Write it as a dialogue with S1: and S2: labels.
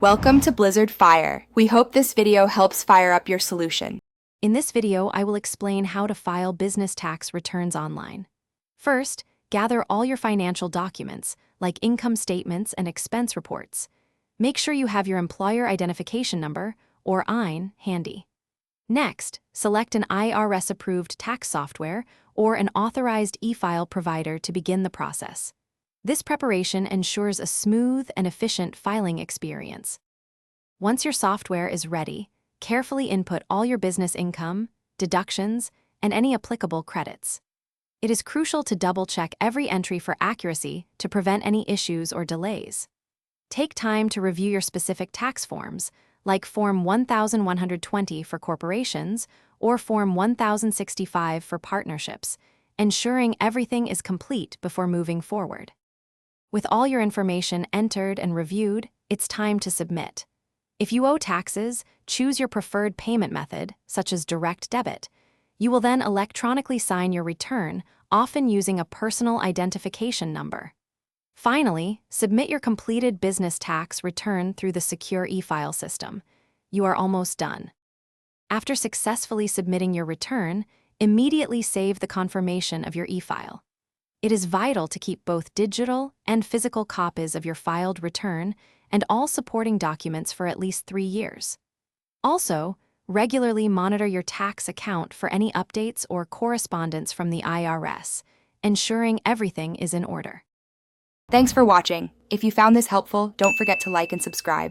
S1: Welcome to Blizzard Fire. We hope this video helps fire up your solution.
S2: In this video, I will explain how to file business tax returns online. First, gather all your financial documents, like income statements and expense reports. Make sure you have your employer identification number, or EIN, handy. Next, select an IRS-approved tax software or an authorized e-file provider to begin the process. This preparation ensures a smooth and efficient filing experience. Once your software is ready, carefully input all your business income, deductions, and any applicable credits. It is crucial to double-check every entry for accuracy to prevent any issues or delays. Take time to review your specific tax forms, like Form 1120 for corporations or Form 1065 for partnerships, ensuring everything is complete before moving forward. With all your information entered and reviewed, it's time to submit. If you owe taxes, choose your preferred payment method, such as direct debit. You will then electronically sign your return, often using a personal identification number. Finally, submit your completed business tax return through the secure e-file system. You are almost done. After successfully submitting your return, immediately save the confirmation of your e-file. It is vital to keep both digital and physical copies of your filed return and all supporting documents for at least 3 years. Also, regularly monitor your tax account for any updates or correspondence from the IRS, ensuring everything is in order.
S1: Thanks for watching. If you found this helpful, don't forget to like and subscribe.